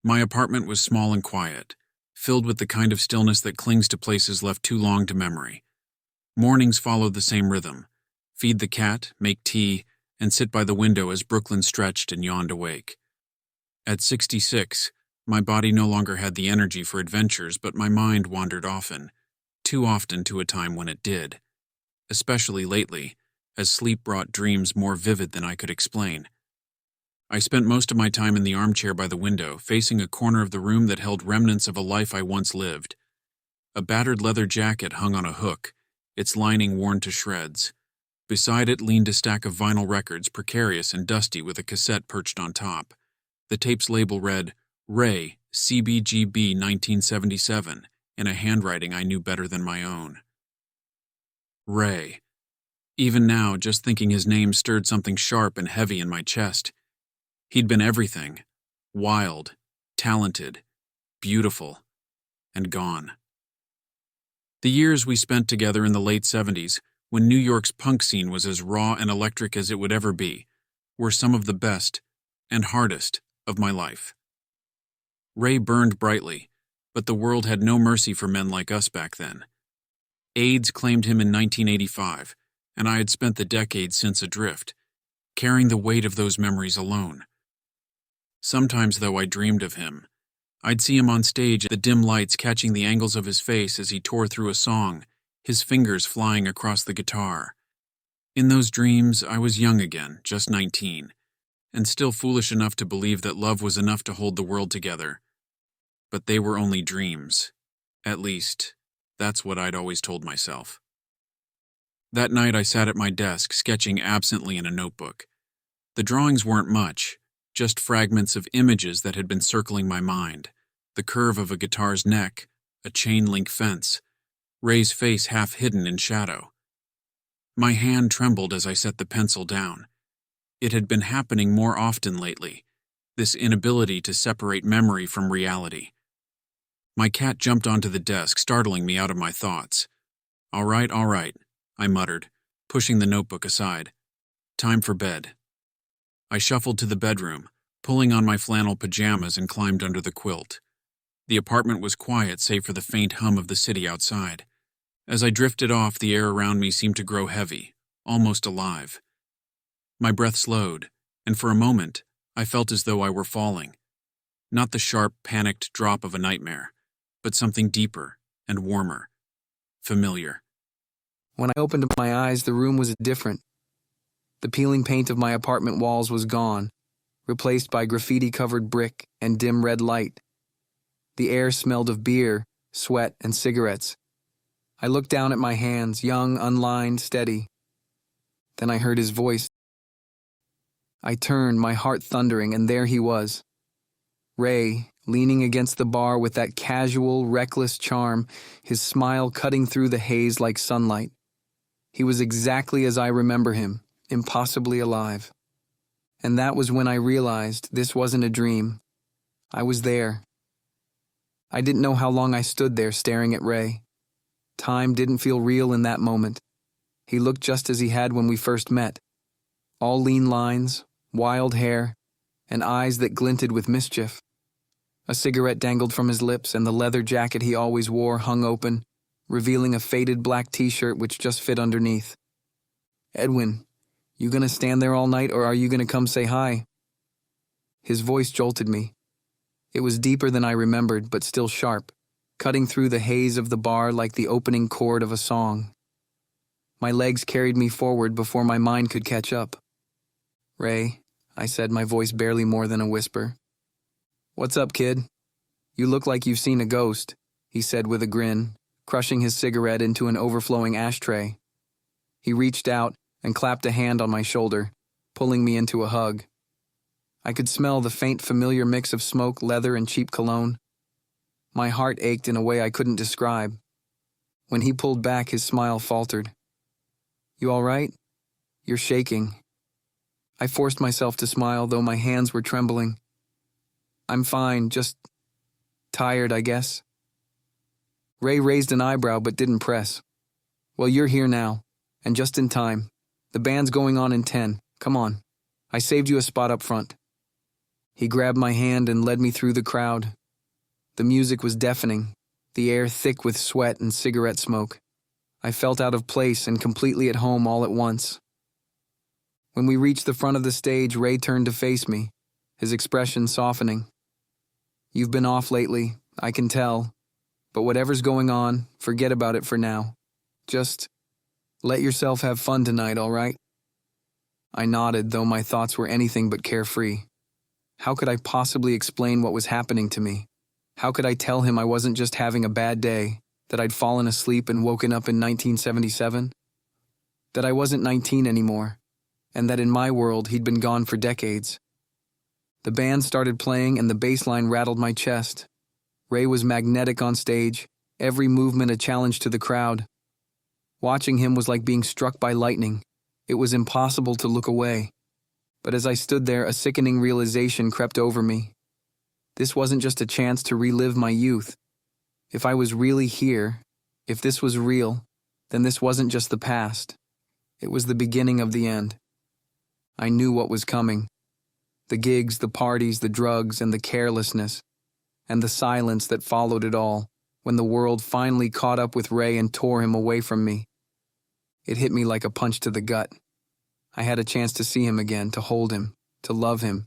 My apartment was small and quiet, filled with the kind of stillness that clings to places left too long to memory. Mornings followed the same rhythm: feed the cat, make tea, and sit by the window as Brooklyn stretched and yawned awake. At 66, my body no longer had the energy for adventures, but my mind wandered often, too often to a time when it did. Especially lately, as sleep brought dreams more vivid than I could explain. I spent most of my time in the armchair by the window, facing a corner of the room that held remnants of a life I once lived. A battered leather jacket hung on a hook, its lining worn to shreds. Beside it leaned a stack of vinyl records, precarious and dusty, with a cassette perched on top. The tape's label read, Ray, CBGB 1977, in a handwriting I knew better than my own. Ray. Even now, just thinking his name stirred something sharp and heavy in my chest. He'd been everything: wild, talented, beautiful, and gone. The years we spent together in the late 70s, when New York's punk scene was as raw and electric as it would ever be, were some of the best and hardest of my life. Ray burned brightly, but the world had no mercy for men like us back then. AIDS claimed him in 1985, and I had spent the decades since adrift, carrying the weight of those memories alone. Sometimes, though, I dreamed of him. I'd see him on stage, the dim lights catching the angles of his face as he tore through a song, his fingers flying across the guitar. In those dreams, I was young again, just 19, and still foolish enough to believe that love was enough to hold the world together. But they were only dreams. At least, that's what I'd always told myself. That night I sat at my desk, sketching absently in a notebook. The drawings weren't much, just fragments of images that had been circling my mind: the curve of a guitar's neck, a chain-link fence, Ray's face half hidden in shadow. My hand trembled as I set the pencil down. It had been happening more often lately, this inability to separate memory from reality. My cat jumped onto the desk, startling me out of my thoughts. All right, I muttered, pushing the notebook aside. Time for bed. I shuffled to the bedroom, pulling on my flannel pajamas, and climbed under the quilt. The apartment was quiet save for the faint hum of the city outside. As I drifted off, the air around me seemed to grow heavy, almost alive. My breath slowed, and for a moment, I felt as though I were falling. Not the sharp, panicked drop of a nightmare, but something deeper and warmer, familiar. When I opened my eyes, the room was different. The peeling paint of my apartment walls was gone, replaced by graffiti-covered brick and dim red light. The air smelled of beer, sweat, and cigarettes. I looked down at my hands, young, unlined, steady. Then I heard his voice. I turned, my heart thundering, and there he was. Ray, leaning against the bar with that casual, reckless charm, his smile cutting through the haze like sunlight. He was exactly as I remember him, impossibly alive. And that was when I realized this wasn't a dream. I was there. I didn't know how long I stood there staring at Ray. Time didn't feel real in that moment. He looked just as he had when we first met. All lean lines, wild hair, and eyes that glinted with mischief. A cigarette dangled from his lips, and the leather jacket he always wore hung open, revealing a faded black t-shirt which just fit underneath. Edwin, you gonna stand there all night, or are you gonna come say hi? His voice jolted me. It was deeper than I remembered, but still sharp, cutting through the haze of the bar like the opening chord of a song. My legs carried me forward before my mind could catch up. Ray, I said, my voice barely more than a whisper. What's up, kid? You look like you've seen a ghost, he said with a grin, crushing his cigarette into an overflowing ashtray. He reached out and clapped a hand on my shoulder, pulling me into a hug. I could smell the faint, familiar mix of smoke, leather, and cheap cologne. My heart ached in a way I couldn't describe. When he pulled back, his smile faltered. You all right? You're shaking. I forced myself to smile, though my hands were trembling. I'm fine, just tired, I guess. Ray raised an eyebrow but didn't press. Well, you're here now, and just in time. The band's going on in 10. Come on. I saved you a spot up front. He grabbed my hand and led me through the crowd. The music was deafening, the air thick with sweat and cigarette smoke. I felt out of place and completely at home all at once. When we reached the front of the stage, Ray turned to face me, his expression softening. "You've been off lately, I can tell. But whatever's going on, forget about it for now. Just let yourself have fun tonight, all right?" I nodded, though my thoughts were anything but carefree. How could I possibly explain what was happening to me? How could I tell him I wasn't just having a bad day, that I'd fallen asleep and woken up in 1977? That I wasn't 19 anymore, and that in my world he'd been gone for decades. The band started playing and the bass line rattled my chest. Ray was magnetic on stage, every movement a challenge to the crowd. Watching him was like being struck by lightning. It was impossible to look away. But as I stood there, a sickening realization crept over me. This wasn't just a chance to relive my youth. If I was really here, if this was real, then this wasn't just the past. It was the beginning of the end. I knew what was coming. The gigs, the parties, the drugs, and the carelessness, and the silence that followed it all, when the world finally caught up with Ray and tore him away from me. It hit me like a punch to the gut. I had a chance to see him again, to hold him, to love him,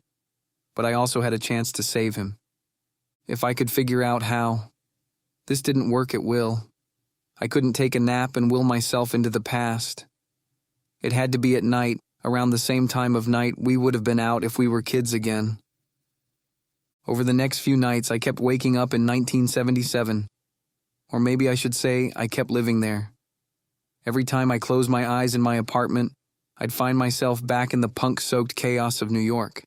but I also had a chance to save him. If I could figure out how. This didn't work at will. I couldn't take a nap and will myself into the past. It had to be at night, around the same time of night we would have been out if we were kids again. Over the next few nights, I kept waking up in 1977. Or maybe I should say, I kept living there. Every time I closed my eyes in my apartment, I'd find myself back in the punk-soaked chaos of New York.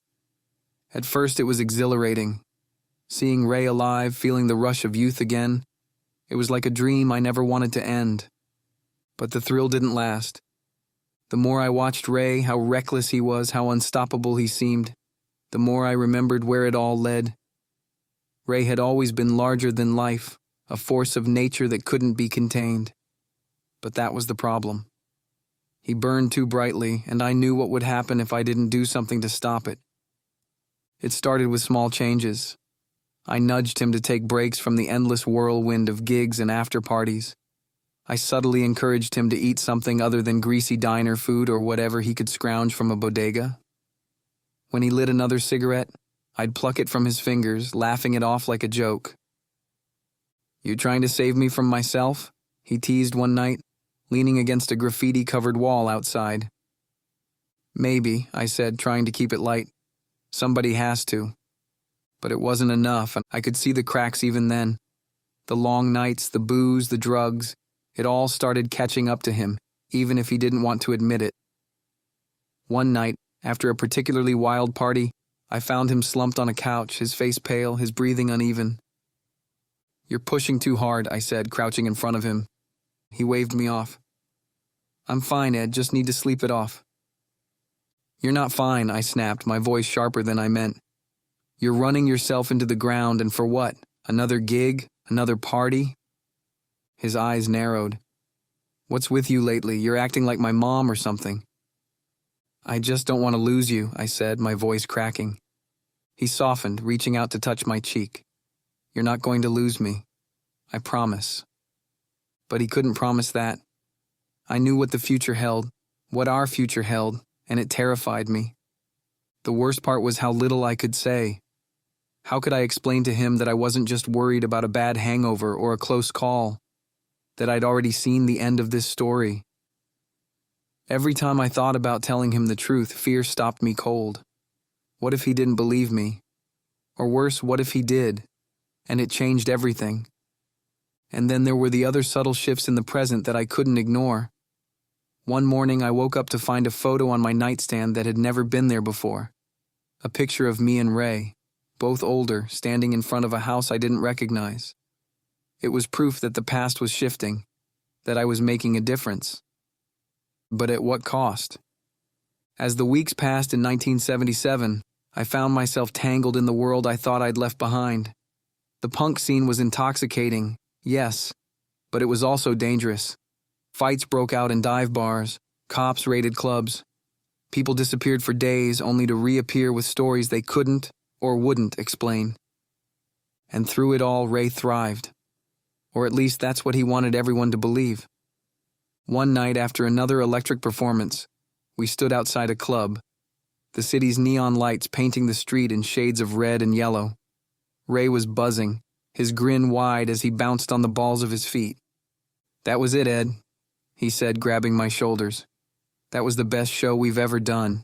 At first, it was exhilarating. Seeing Ray alive, feeling the rush of youth again, it was like a dream I never wanted to end. But the thrill didn't last. The more I watched Ray, how reckless he was, how unstoppable he seemed, the more I remembered where it all led. Ray had always been larger than life, a force of nature that couldn't be contained. But that was the problem. He burned too brightly, and I knew what would happen if I didn't do something to stop it. It started with small changes. I nudged him to take breaks from the endless whirlwind of gigs and after-parties. I subtly encouraged him to eat something other than greasy diner food or whatever he could scrounge from a bodega. When he lit another cigarette, I'd pluck it from his fingers, laughing it off like a joke. "You trying to save me from myself?" he teased one night, leaning against a graffiti-covered wall outside. "Maybe," I said, trying to keep it light. "Somebody has to." But it wasn't enough, and I could see the cracks even then. The long nights, the booze, the drugs, it all started catching up to him, even if he didn't want to admit it. One night, after a particularly wild party, I found him slumped on a couch, his face pale, his breathing uneven. "You're pushing too hard," I said, crouching in front of him. He waved me off. "I'm fine, Ed, just need to sleep it off." "You're not fine," I snapped, my voice sharper than I meant. "You're running yourself into the ground, and for what? Another gig? Another party?" His eyes narrowed. "What's with you lately? You're acting like my mom or something." "I just don't want to lose you," I said, my voice cracking. He softened, reaching out to touch my cheek. "You're not going to lose me. I promise." But he couldn't promise that. I knew what the future held, what our future held, and it terrified me. The worst part was how little I could say. How could I explain to him that I wasn't just worried about a bad hangover or a close call, that I'd already seen the end of this story? Every time I thought about telling him the truth, fear stopped me cold. What if he didn't believe me? Or worse, what if he did? And it changed everything. And then there were the other subtle shifts in the present that I couldn't ignore. One morning I woke up to find a photo on my nightstand that had never been there before. A picture of me and Ray, both older, standing in front of a house I didn't recognize. It was proof that the past was shifting, that I was making a difference. But at what cost? As the weeks passed in 1977, I found myself tangled in the world I thought I'd left behind. The punk scene was intoxicating, yes, but it was also dangerous. Fights broke out in dive bars, cops raided clubs. People disappeared for days only to reappear with stories they couldn't or wouldn't explain. And through it all, Ray thrived. Or at least that's what he wanted everyone to believe. One night after another electric performance, we stood outside a club, the city's neon lights painting the street in shades of red and yellow. Ray was buzzing, his grin wide as he bounced on the balls of his feet. "That was it, Ed," he said, grabbing my shoulders. "That was the best show we've ever done."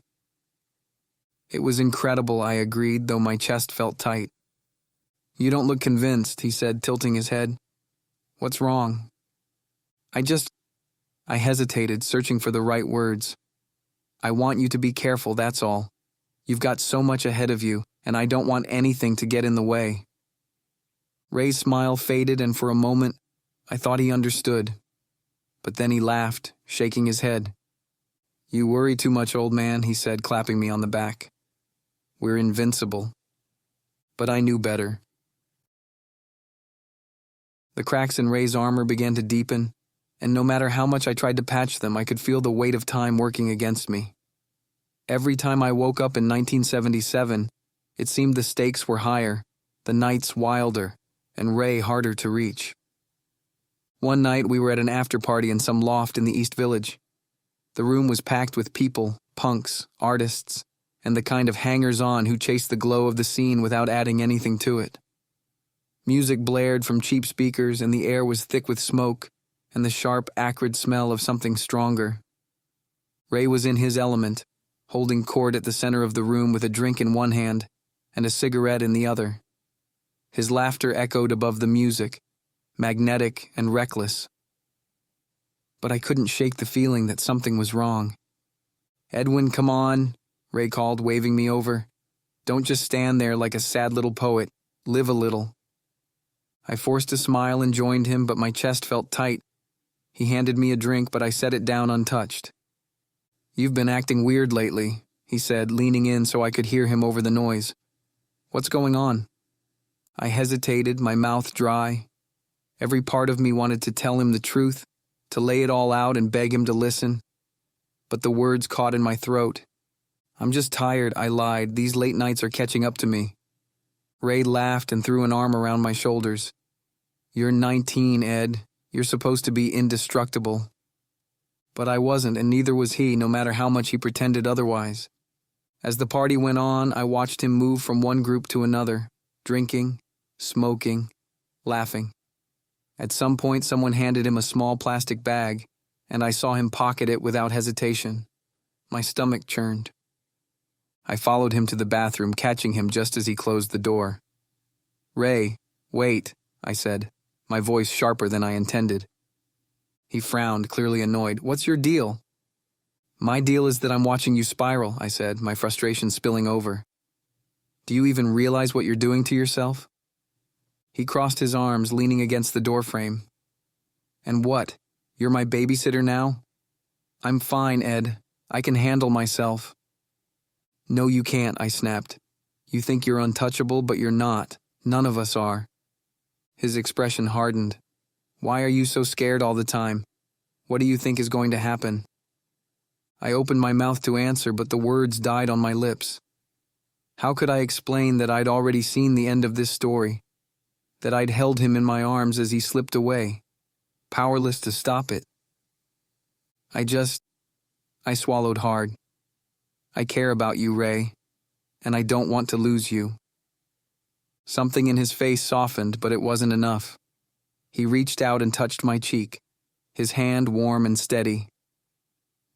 It was incredible, I agreed, though my chest felt tight. "You don't look convinced," he said, tilting his head. "What's wrong?" I hesitated, searching for the right words. "I want you to be careful, that's all. You've got so much ahead of you, and I don't want anything to get in the way." Ray's smile faded, and for a moment, I thought he understood. But then he laughed, shaking his head. "You worry too much, old man," he said, clapping me on the back. "We're invincible." But I knew better. The cracks in Ray's armor began to deepen, and no matter how much I tried to patch them, I could feel the weight of time working against me. Every time I woke up in 1977, it seemed the stakes were higher, the nights wilder, and Ray harder to reach. One night we were at an after-party in some loft in the East Village. The room was packed with people, punks, artists, and the kind of hangers-on who chased the glow of the scene without adding anything to it. Music blared from cheap speakers, and the air was thick with smoke and the sharp, acrid smell of something stronger. Ray was in his element, holding court at the center of the room with a drink in one hand and a cigarette in the other. His laughter echoed above the music, magnetic and reckless. But I couldn't shake the feeling that something was wrong. "Edwin, come on," Ray called, waving me over. "Don't just stand there like a sad little poet. Live a little." I forced a smile and joined him, but my chest felt tight. He handed me a drink, but I set it down untouched. "You've been acting weird lately," he said, leaning in so I could hear him over the noise. "What's going on?" I hesitated, my mouth dry. Every part of me wanted to tell him the truth, to lay it all out and beg him to listen. But the words caught in my throat. "I'm just tired," I lied. "These late nights are catching up to me." Ray laughed and threw an arm around my shoulders. "You're 19, Ed. You're supposed to be indestructible." But I wasn't, and neither was he, no matter how much he pretended otherwise. As the party went on, I watched him move from one group to another, drinking, smoking, laughing. At some point, someone handed him a small plastic bag, and I saw him pocket it without hesitation. My stomach churned. I followed him to the bathroom, catching him just as he closed the door. "Ray, wait," I said, my voice sharper than I intended. He frowned, clearly annoyed. "What's your deal?" "My deal is that I'm watching you spiral," I said, my frustration spilling over. "Do you even realize what you're doing to yourself?" He crossed his arms, leaning against the doorframe. "And what? You're my babysitter now?" "I'm fine, Ed. I can handle myself." "No, you can't," I snapped. "You think you're untouchable, but you're not. None of us are." His expression hardened. "Why are you so scared all the time? What do you think is going to happen?" I opened my mouth to answer, but the words died on my lips. How could I explain that I'd already seen the end of this story? That I'd held him in my arms as he slipped away, powerless to stop it? I swallowed hard. "I care about you, Ray, and I don't want to lose you." Something in his face softened, but it wasn't enough. He reached out and touched my cheek, his hand warm and steady.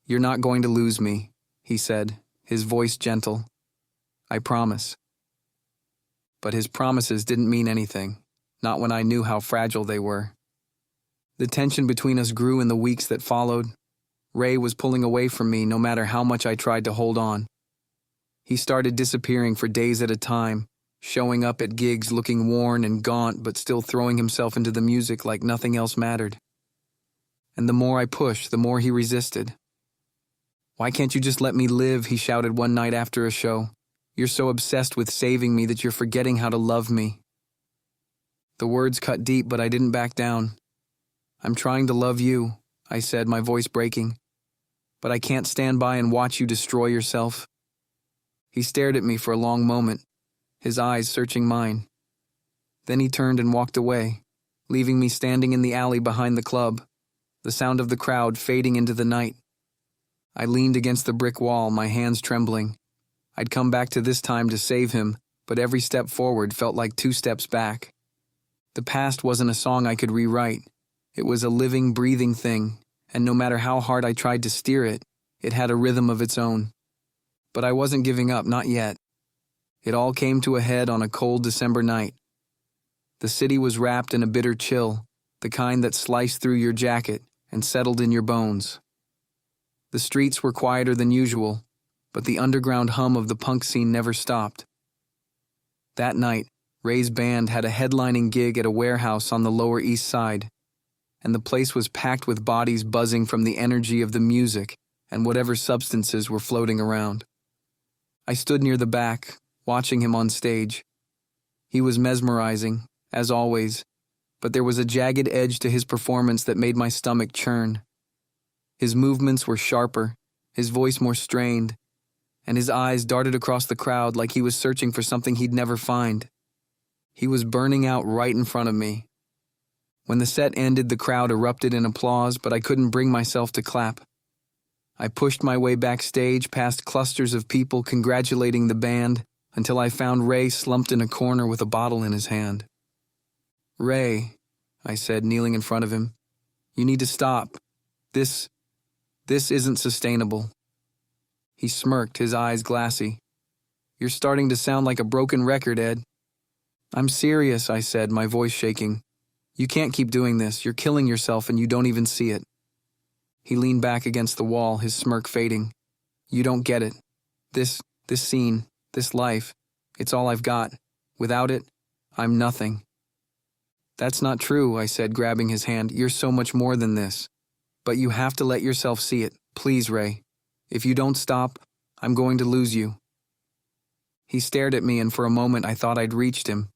"You're not going to lose me," he said, his voice gentle. "I promise." But his promises didn't mean anything, not when I knew how fragile they were. The tension between us grew in the weeks that followed. Ray was pulling away from me no matter how much I tried to hold on. He started disappearing for days at a time, showing up at gigs looking worn and gaunt but still throwing himself into the music like nothing else mattered. And the more I pushed, the more he resisted. "Why can't you just let me live?" he shouted one night after a show. "You're so obsessed with saving me that you're forgetting how to love me." The words cut deep, but I didn't back down. "I'm trying to love you," I said, my voice breaking. "But I can't stand by and watch you destroy yourself." He stared at me for a long moment, his eyes searching mine. Then he turned and walked away, leaving me standing in the alley behind the club, the sound of the crowd fading into the night. I leaned against the brick wall, my hands trembling. I'd come back to this time to save him, but every step forward felt like 2 steps back. The past wasn't a song I could rewrite. It was a living, breathing thing, and no matter how hard I tried to steer it, it had a rhythm of its own. But I wasn't giving up, not yet. It all came to a head on a cold December night. The city was wrapped in a bitter chill, the kind that sliced through your jacket and settled in your bones. The streets were quieter than usual, but the underground hum of the punk scene never stopped. That night, Ray's band had a headlining gig at a warehouse on the Lower East Side, and the place was packed with bodies buzzing from the energy of the music and whatever substances were floating around. I stood near the back, watching him on stage. He was mesmerizing, as always, but there was a jagged edge to his performance that made my stomach churn. His movements were sharper, his voice more strained, and his eyes darted across the crowd like he was searching for something he'd never find. He was burning out right in front of me. When the set ended, the crowd erupted in applause, but I couldn't bring myself to clap. I pushed my way backstage past clusters of people congratulating the band until I found Ray slumped in a corner with a bottle in his hand. "Ray," I said, kneeling in front of him, "you need to stop. This isn't sustainable." He smirked, his eyes glassy. "You're starting to sound like a broken record, Ed." "I'm serious," I said, my voice shaking. "You can't keep doing this. You're killing yourself and you don't even see it." He leaned back against the wall, his smirk fading. "You don't get it. This scene, this life, it's all I've got. Without it, I'm nothing." "That's not true," I said, grabbing his hand. "You're so much more than this. But you have to let yourself see it. Please, Ray. If you don't stop, I'm going to lose you." He stared at me, and for a moment I thought I'd reached him.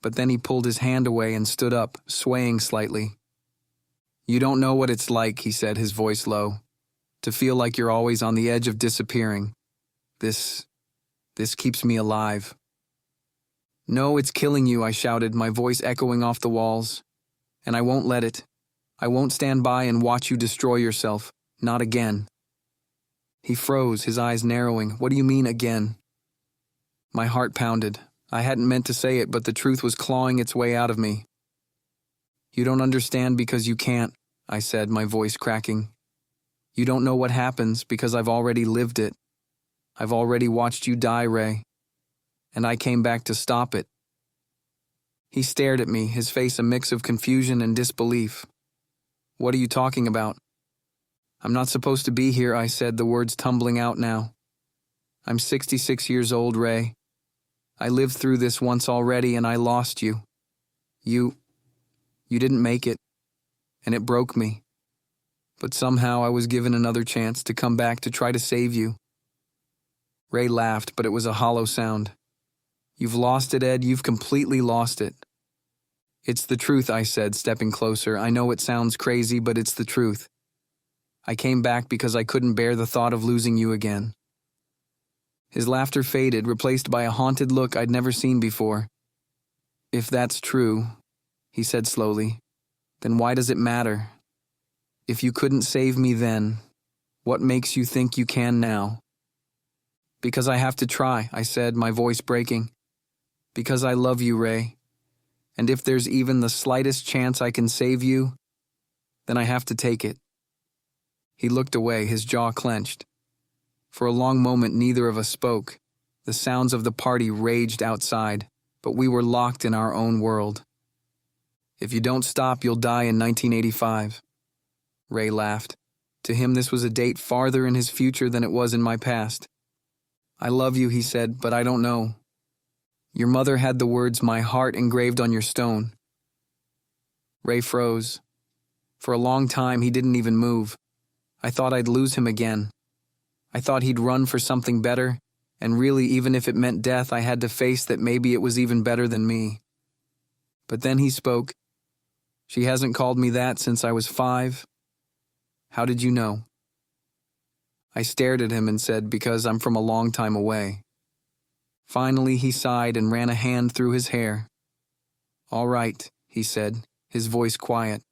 But then he pulled his hand away and stood up, swaying slightly. "You don't know what it's like," he said, his voice low, "to feel like you're always on the edge of disappearing. This keeps me alive." "No, it's killing you," I shouted, my voice echoing off the walls. "And I won't let it. I won't stand by and watch you destroy yourself. Not again." He froze, his eyes narrowing. "What do you mean, again?" My heart pounded. I hadn't meant to say it, but the truth was clawing its way out of me. "You don't understand because you can't," I said, my voice cracking. "You don't know what happens because I've already lived it. I've already watched you die, Ray. And I came back to stop it." He stared at me, his face a mix of confusion and disbelief. "What are you talking about?" "I'm not supposed to be here," I said, the words tumbling out now. "I'm 66 years old, Ray. I lived through this once already and I lost you. You didn't make it, and it broke me. But somehow I was given another chance to come back to try to save you." Ray laughed, but it was a hollow sound. "You've lost it, Ed. You've completely lost it." "It's the truth," I said, stepping closer. "I know it sounds crazy, but it's the truth. I came back because I couldn't bear the thought of losing you again." His laughter faded, replaced by a haunted look I'd never seen before. "If that's true," he said slowly, "then why does it matter? If you couldn't save me then, what makes you think you can now?" "Because I have to try," I said, my voice breaking. "Because I love you, Ray. And if there's even the slightest chance I can save you, then I have to take it." He looked away, his jaw clenched. For a long moment, neither of us spoke. The sounds of the party raged outside, but we were locked in our own world. "If you don't stop, you'll die in 1985. Ray laughed. To him, this was a date farther in his future than it was in my past. "I love you," he said, "but I don't know. Your mother had the words 'my heart' engraved on your stone." Ray froze. For a long time, he didn't even move. I thought I'd lose him again. I thought he'd run for something better, and really, even if it meant death, I had to face that maybe it was even better than me. But then he spoke. "She hasn't called me that since I was 5. How did you know?" I stared at him and said, "Because I'm from a long time away." Finally, he sighed and ran a hand through his hair. "All right," he said, his voice quiet.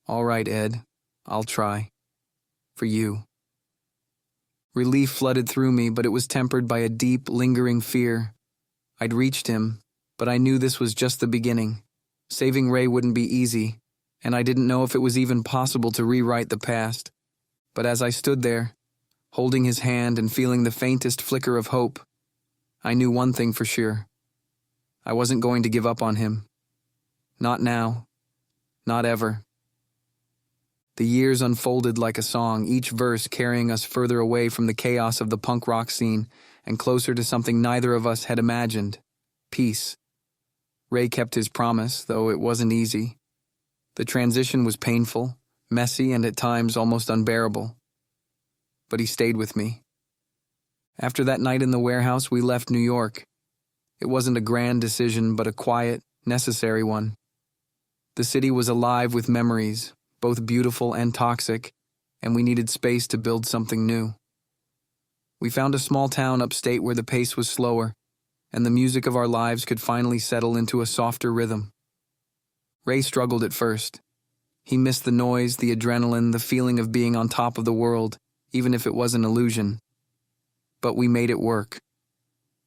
"All right, Ed. I'll try. For you." Relief flooded through me, but it was tempered by a deep, lingering fear. I'd reached him, but I knew this was just the beginning. Saving Ray wouldn't be easy, and I didn't know if it was even possible to rewrite the past. But as I stood there, holding his hand and feeling the faintest flicker of hope, I knew one thing for sure. I wasn't going to give up on him. Not now. Not ever. The years unfolded like a song, each verse carrying us further away from the chaos of the punk rock scene and closer to something neither of us had imagined: peace. Ray kept his promise, though it wasn't easy. The transition was painful, messy, and at times almost unbearable. But he stayed with me. After that night in the warehouse, we left New York. It wasn't a grand decision, but a quiet, necessary one. The city was alive with memories, both beautiful and toxic, and we needed space to build something new. We found a small town upstate where the pace was slower, and the music of our lives could finally settle into a softer rhythm. Ray struggled at first. He missed the noise, the adrenaline, the feeling of being on top of the world, even if it was an illusion. But we made it work.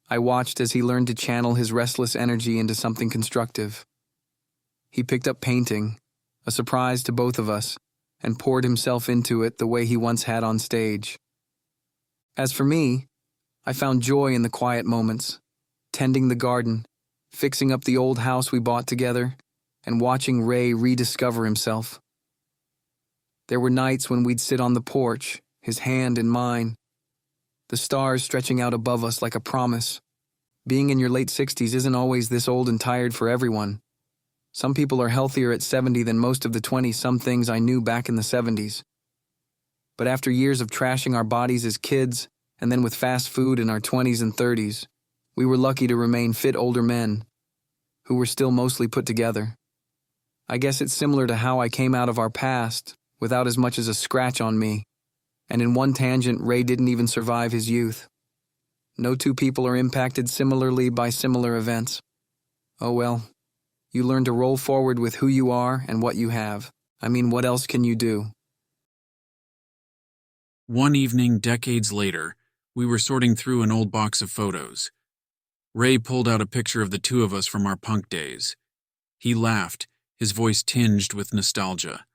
I watched as he learned to channel his restless energy into something constructive. He picked up painting, a surprise to both of us, and poured himself into it the way he once had on stage. As for me, I found joy in the quiet moments, tending the garden, fixing up the old house we bought together, and watching Ray rediscover himself. There were nights when we'd sit on the porch, his hand in mine, the stars stretching out above us like a promise. Being in your late 60s isn't always this old and tired for everyone. Some people are healthier at 70 than most of the 20-some things I knew back in the 70s. But after years of trashing our bodies as kids, and then with fast food in our 20s and 30s, we were lucky to remain fit older men, who were still mostly put together. I guess it's similar to how I came out of our past, without as much as a scratch on me. And in one tangent, Ray didn't even survive his youth. No two people are impacted similarly by similar events. Oh well, you learn to roll forward with who you are and what you have. I mean, what else can you do? One evening, decades later, we were sorting through an old box of photos. Ray pulled out a picture of the two of us from our punk days. He laughed, his voice tinged with nostalgia.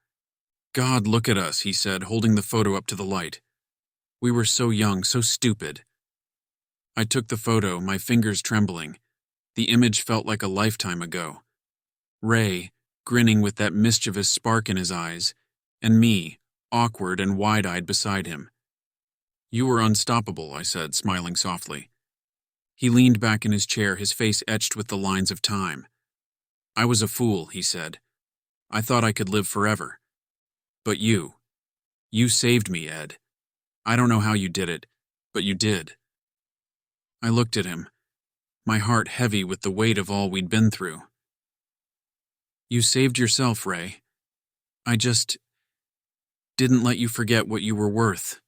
"God, look at us," he said, holding the photo up to the light. "We were so young, so stupid." I took the photo, my fingers trembling. The image felt like a lifetime ago. Ray, grinning with that mischievous spark in his eyes, and me, awkward and wide-eyed beside him. "You were unstoppable," I said, smiling softly. He leaned back in his chair, his face etched with the lines of time. "I was a fool," he said. "I thought I could live forever. But you saved me, Ed. I don't know how you did it, but you did." I looked at him, my heart heavy with the weight of all we'd been through. "You saved yourself, Ray. I just didn't let you forget what you were worth."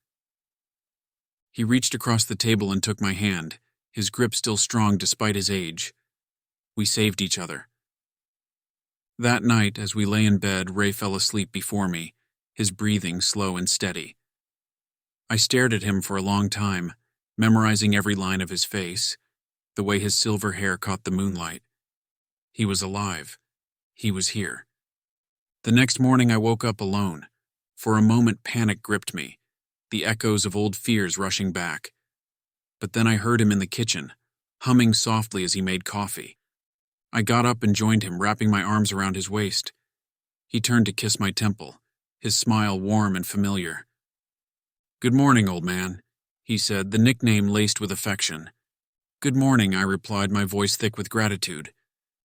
He reached across the table and took my hand, his grip still strong despite his age. We saved each other. That night, as we lay in bed, Ray fell asleep before me, his breathing slow and steady. I stared at him for a long time, memorizing every line of his face, the way his silver hair caught the moonlight. He was alive. He was here. The next morning I woke up alone. For a moment panic gripped me, the echoes of old fears rushing back. But then I heard him in the kitchen, humming softly as he made coffee. I got up and joined him, wrapping my arms around his waist. He turned to kiss my temple, his smile warm and familiar. "Good morning, old man," he said, the nickname laced with affection. "Good morning," I replied, my voice thick with gratitude.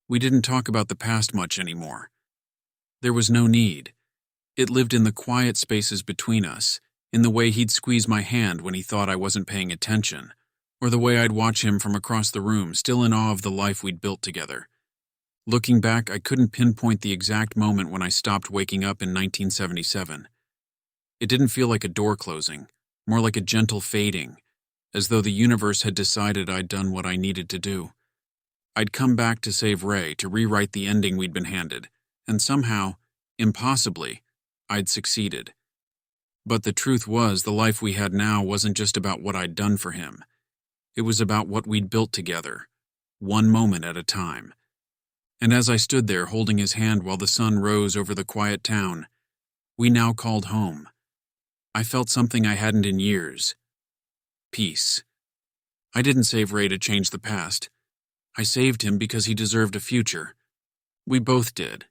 We didn't talk about the past much anymore. There was no need. It lived in the quiet spaces between us, in the way he'd squeeze my hand when he thought I wasn't paying attention, or the way I'd watch him from across the room, still in awe of the life we'd built together. Looking back, I couldn't pinpoint the exact moment when I stopped waking up in 1977. It didn't feel like a door closing, more like a gentle fading, as though the universe had decided I'd done what I needed to do. I'd come back to save Ray, to rewrite the ending we'd been handed, and somehow, impossibly, I'd succeeded. But the truth was, the life we had now wasn't just about what I'd done for him. It was about what we'd built together, one moment at a time. And as I stood there holding his hand while the sun rose over the quiet town we now called home, I felt something I hadn't in years. Peace. I didn't save Ray to change the past. I saved him because he deserved a future. We both did.